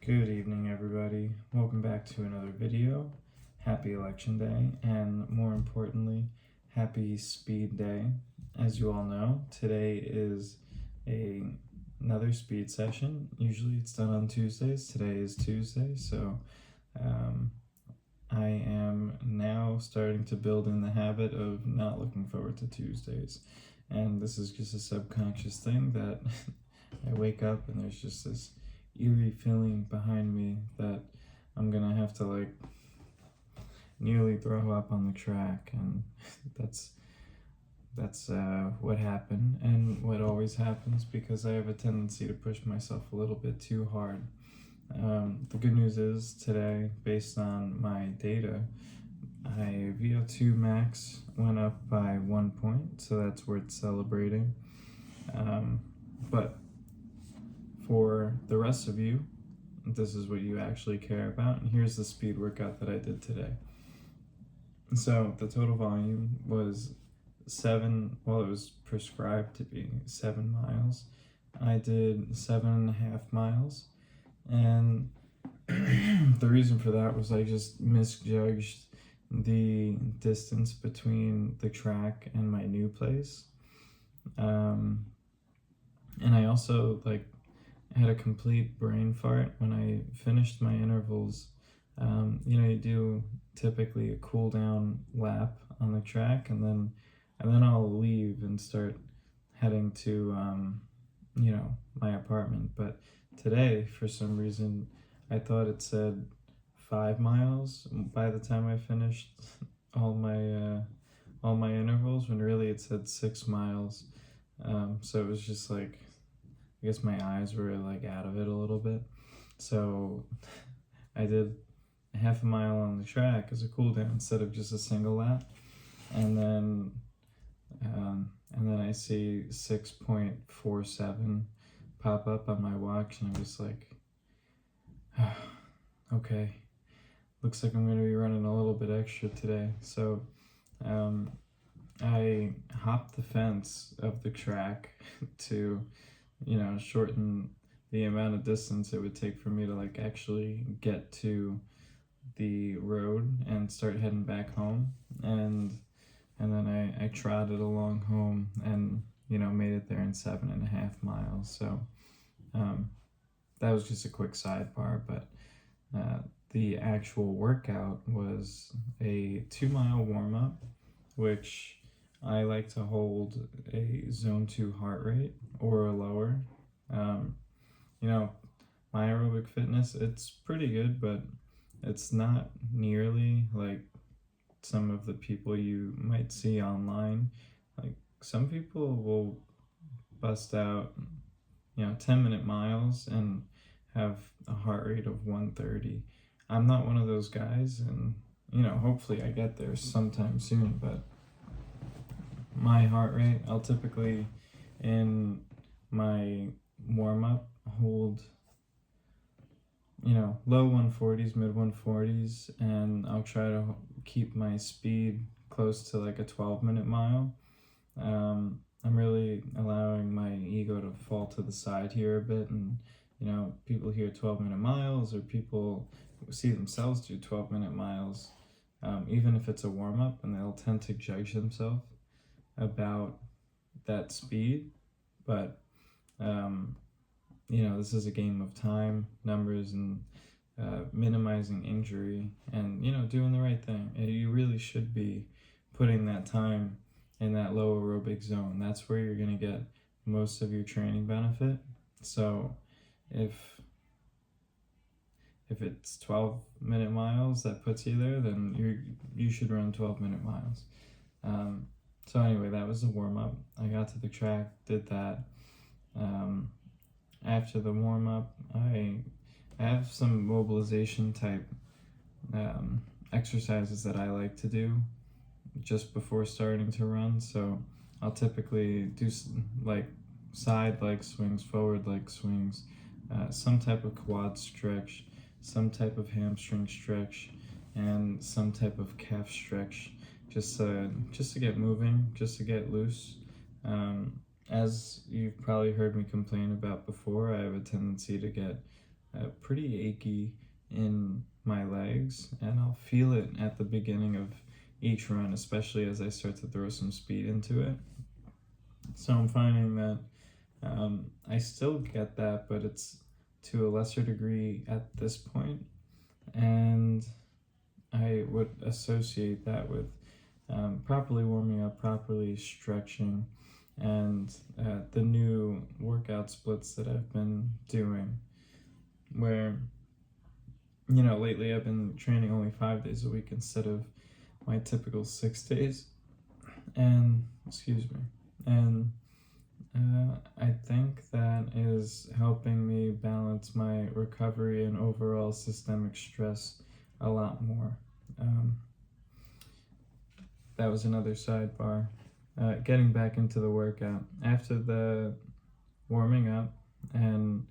Good evening, everybody. Welcome back to another video. Happy Election Day, and more importantly, happy Speed Day. As you all know, today is another speed session. Usually it's done on Tuesdays. Today is Tuesday, so I am now starting to build in the habit of not looking forward to Tuesdays. And this is just a subconscious thing that I wake up and there's just this eerie feeling behind me that I'm gonna have to nearly throw up on the track, and that's what happened and what always happens because I have a tendency to push myself a little bit too hard. The good news is today, based on my data, my VO2 max went up by 1 point, so that's worth celebrating. But for the rest of you, this is what you actually care about, and here's the speed workout that I did today. So the total volume was it was prescribed to be 7 miles. I did 7.5 miles, and the reason for that was I just misjudged the distance between the track and my new place. And I also had a complete brain fart when I finished my intervals. You do typically a cool down lap on the track, and then I'll leave and start heading to my apartment. But today, for some reason, I thought it said 5 miles by the time I finished all my intervals, when really it said 6 miles. So it was just I guess my eyes were out of it a little bit. So I did a half a mile on the track as a cool down instead of just a single lap. And then I see 6.47 pop up on my watch, and I'm just okay, looks like I'm going to be running a little bit extra today. So I hopped the fence of the track to shorten the amount of distance it would take for me to actually get to the road and start heading back home. And then I trotted along home and made it there in 7.5 miles. So that was just a quick sidebar, but the actual workout was a 2-mile warm-up, which I like to hold a zone 2 heart rate or a lower. My aerobic fitness, it's pretty good, but it's not nearly like some of the people you might see online. Some people will bust out 10-minute miles and have a heart rate of 130. I'm not one of those guys, and hopefully I get there sometime soon, but my heart rate, I'll typically in my warm-up hold low 140s, mid 140s, and I'll try to keep my speed close to a 12-minute mile. I'm really allowing my ego to fall to the side here a bit, and people hear 12-minute miles, or people see themselves do 12-minute miles, even if it's a warm-up, and they'll tend to judge themselves about that speed. But this is a game of time, numbers, and minimizing injury, and doing the right thing. You really should be putting that time in that low aerobic zone. That's where you're going to get most of your training benefit. So if it's 12-minute miles that puts you there, then you should run 12-minute miles. So anyway, that was the warm-up. I got to the track, did that. After the warm-up, I have some mobilization type exercises that I like to do just before starting to run. So I'll typically do side leg swings, forward leg swings, some type of quad stretch, some type of hamstring stretch, and some type of calf stretch, just to get moving, just to get loose. As you've probably heard me complain about before, I have a tendency to get pretty achy in my legs, and I'll feel it at the beginning of each run, especially as I start to throw some speed into it. So I'm finding that I still get that, but it's to a lesser degree at this point, and I would associate that with properly warming up, properly stretching, and the new workout splits that I've been doing, where, you know, lately I've been training only 5 days a week instead of my typical 6 days, and I think that is helping me balance my recovery and overall systemic stress a lot more. That was another sidebar. Getting back into the workout after the warming up and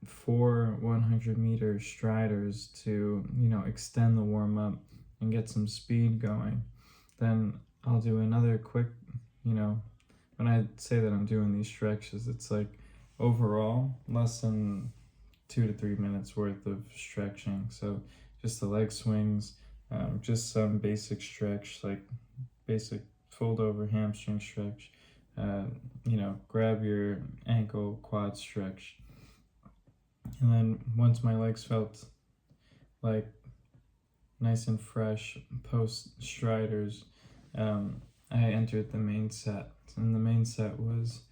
4 100-meter striders to, you know, extend the warm up and get some speed going. Then I'll do another quick, you know, when I say that I'm doing these stretches, it's like overall less than 2 to 3 minutes worth of stretching. So just the leg swings, just some basic stretch, like basic fold over hamstring stretch, you know, grab your ankle quad stretch. And then once my legs felt like nice and fresh post striders, I entered the main set. And the main set was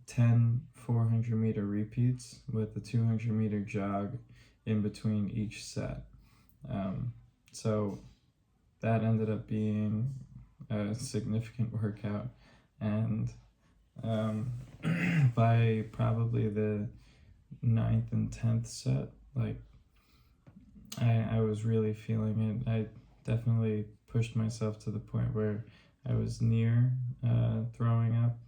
10 400-meter repeats with a 200-meter jog in between each set. So that ended up being a significant workout, and by probably the 9th and 10th set, like I was really feeling it. I definitely pushed myself to the point where I was near throwing up,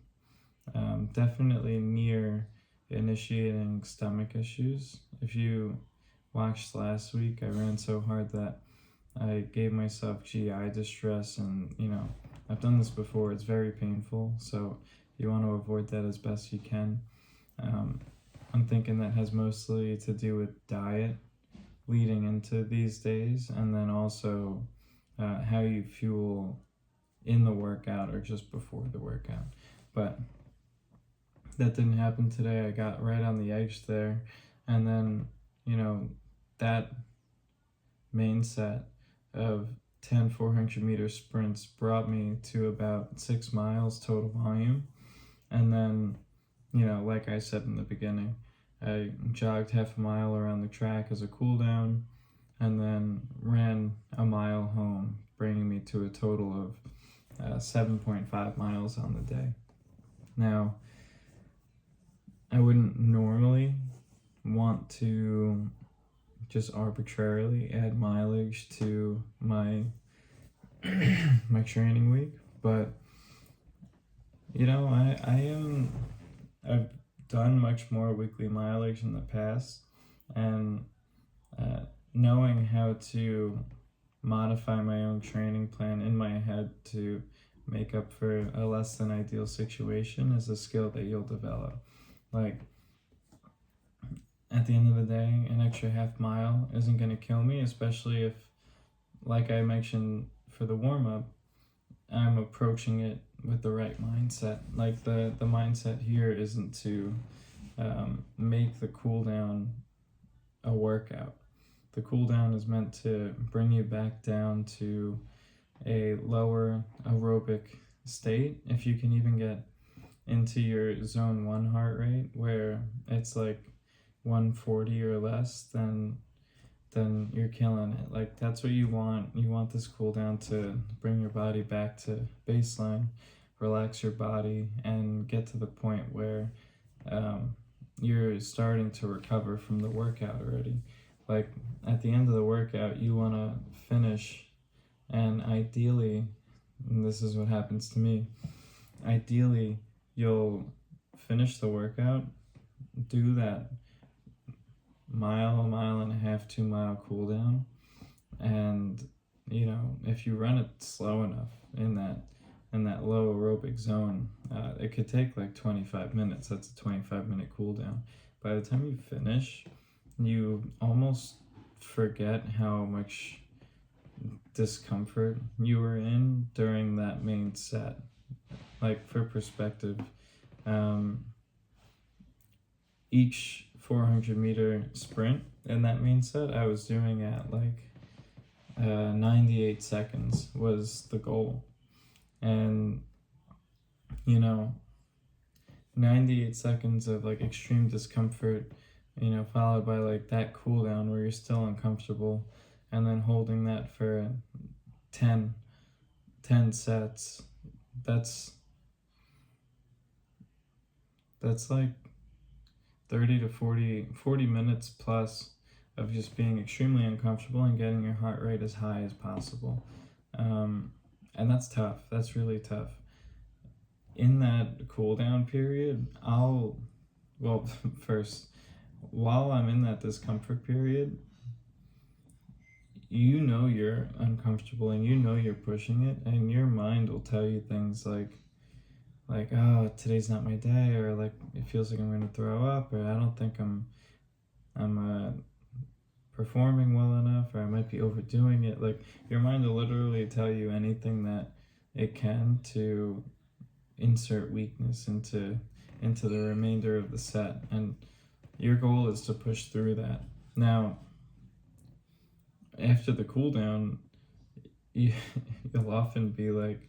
definitely near initiating stomach issues. If you watched last week, I ran so hard that I gave myself GI distress, and, you know, I've done this before. It's very painful, so you want to avoid that as best you can. I'm thinking that has mostly to do with diet leading into these days, and then also how you fuel in the workout or just before the workout. But that didn't happen today. I got right on the edge there, and then, you know, that main set of 10 400-meter sprints brought me to about 6 miles total volume. And then, you know, like I said in the beginning, I jogged half a mile around the track as a cool down, and then ran a mile home, bringing me to a total of 7.5 miles on the day. Now, I wouldn't normally want to just arbitrarily add mileage to my my training week, but, you know, I've done much more weekly mileage in the past, and knowing how to modify my own training plan in my head to make up for a less than ideal situation is a skill that you'll develop. Like, at the end of the day, an extra half mile isn't going to kill me, especially if, like I mentioned for the warm-up, I'm approaching it with the right mindset. Like, the mindset here isn't to make the cool down a workout. The cool down is meant to bring you back down to a lower aerobic state. If you can even get into your zone 1 heart rate, where it's like 140 or less, then you're killing it. Like, that's what you want. You want this cool down to bring your body back to baseline, relax your body, and get to the point where you're starting to recover from the workout already. Like, at the end of the workout, you want to finish, and ideally, and this is what happens to me, ideally you'll finish the workout, do that mile and a half, 2 mile cool down, and, you know, if you run it slow enough in that low aerobic zone, it could take like 25 minutes. That's a 25-minute cool down. by the time you finish, you almost forget how much discomfort you were in during that main set. Like, for perspective, each 400-meter sprint in that main set, I was doing at like 98 seconds was the goal. And, 98 seconds of like extreme discomfort, followed by like that cool down where you're still uncomfortable, and then holding that for 10 sets. That's like 30 to 40 minutes plus of just being extremely uncomfortable and getting your heart rate as high as possible. And that's tough. That's really tough. In that cool down period, first, while I'm in that discomfort period, you're uncomfortable and you're pushing it, and your mind will tell you things like, oh, today's not my day, or like it feels like I'm going to throw up, or I don't think I'm performing well enough, or I might be overdoing it. Like, your mind will literally tell you anything that it can to insert weakness into the remainder of the set, and your goal is to push through that. Now, after the cool down, you'll often be like,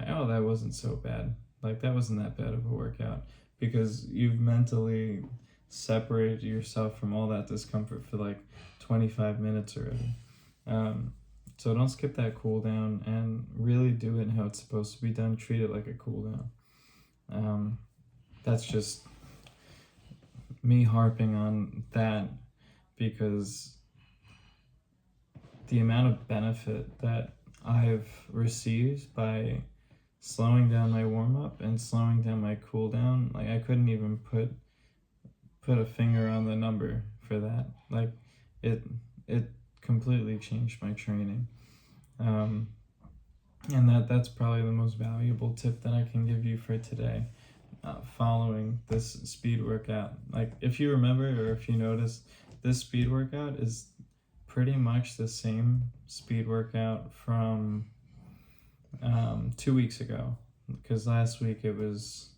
oh, that wasn't so bad. Like, that wasn't that bad of a workout, because you've mentally separated yourself from all that discomfort for like 25 minutes already. So don't skip that cool down, and really do it how it's supposed to be done. Treat it like a cool down. That's just me harping on that, because the amount of benefit that I've received by slowing down my warm-up and slowing down my cool down, like, I couldn't even put a finger on the number for that. Like, it completely changed my training. And that's probably the most valuable tip that I can give you for today, following this speed workout. Like, if you remember, or if you notice, this speed workout is pretty much the same speed workout from 2 weeks ago, because last week it was,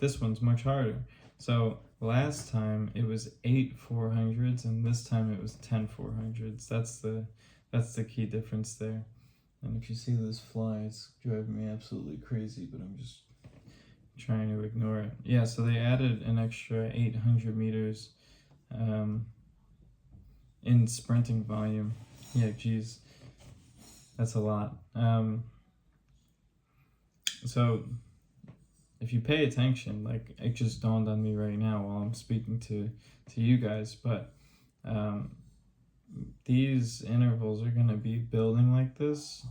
this one's much harder. So last time it was 8 400s, and this time it was 10 400s. That's the key difference there. And if you see this fly, it's driving me absolutely crazy, but I'm just trying to ignore it. Yeah, so they added an extra 800 meters in sprinting volume. Yeah, geez, that's a lot. So if you pay attention, like, it just dawned on me right now while I'm speaking to you guys, but these intervals are going to be building like this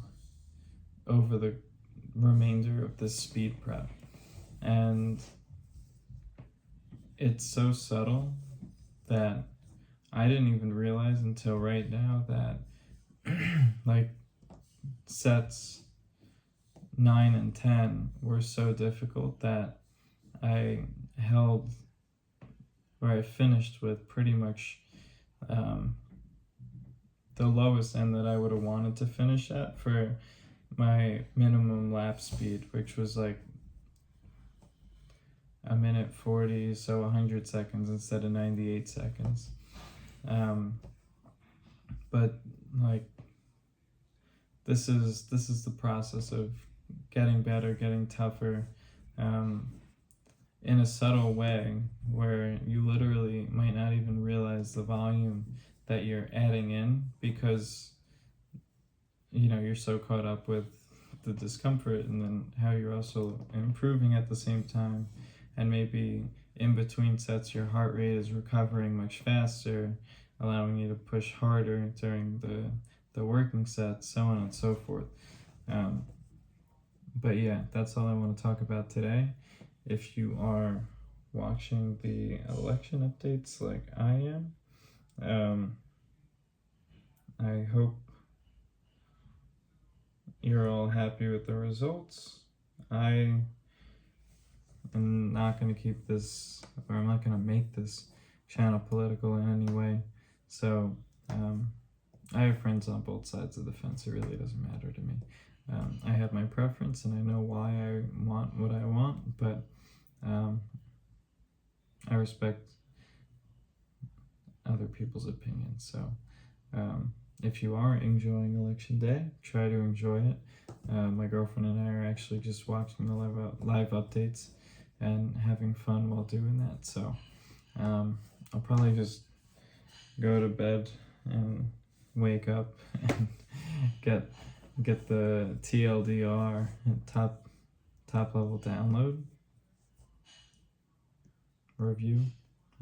over the remainder of this speed prep. And it's so subtle that I didn't even realize until right now that like, sets 9 and 10 were so difficult that I finished with pretty much the lowest end that I would have wanted to finish at for my minimum lap speed, which was like a minute 40, so 100 seconds instead of 98 seconds. But like, this is the process of getting better, getting tougher, in a subtle way, where you literally might not even realize the volume that you're adding in, because you're so caught up with the discomfort, and then how you're also improving at the same time, and maybe in between sets your heart rate is recovering much faster, allowing you to push harder during the working sets, so on and so forth. But yeah, that's all I want to talk about today. If you are watching the election updates like I am, I hope you're all happy with the results. I am not going to keep this, or I'm not going to make this channel political in any way. So I have friends on both sides of the fence. It really doesn't matter to me. I have my preference and I know why I want what I want, but I respect other people's opinions. So if you are enjoying election day, try to enjoy it. My girlfriend and I are actually just watching the live updates and having fun while doing that. So I'll probably just go to bed and wake up and get the TLDR, top level download review.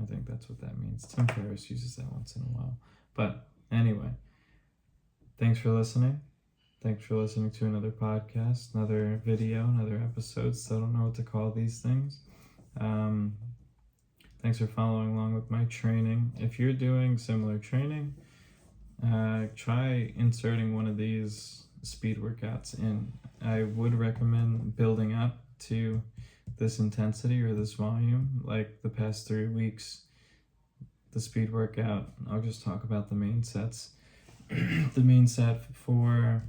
I think that's what that means. Tim Ferriss uses that once in a while. But anyway, thanks for listening. Thanks for listening to another podcast, another video, another episode. Still don't know what to call these things. Thanks for following along with my training. If you're doing similar training, try inserting one of these speed workouts in. I would recommend building up to this intensity or this volume. Like the past 3 weeks, the speed workout, I'll just talk about the main sets. The main set for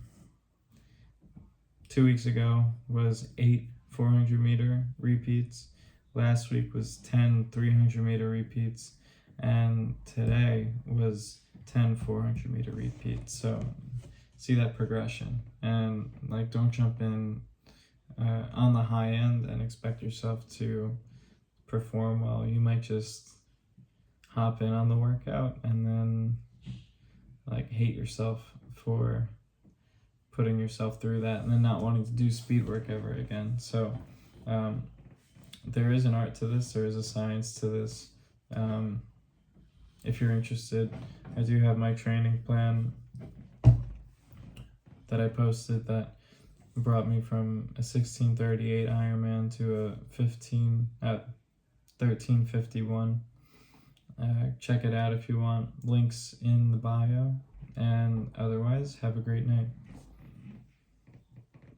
2 weeks ago was 8 400-meter repeats. Last week was 10 300-meter repeats. And today was 10 400-meter repeats. So see that progression. And like, don't jump in on the high end and expect yourself to perform well. You might just hop in on the workout and then like hate yourself for putting yourself through that and then not wanting to do speed work ever again. So there is an art to this, there is a science to this. If you're interested, I do have my training plan that I posted that brought me from a 16:38 Ironman to a 13:51. Check it out if you want. Links in the bio. And otherwise, have a great night.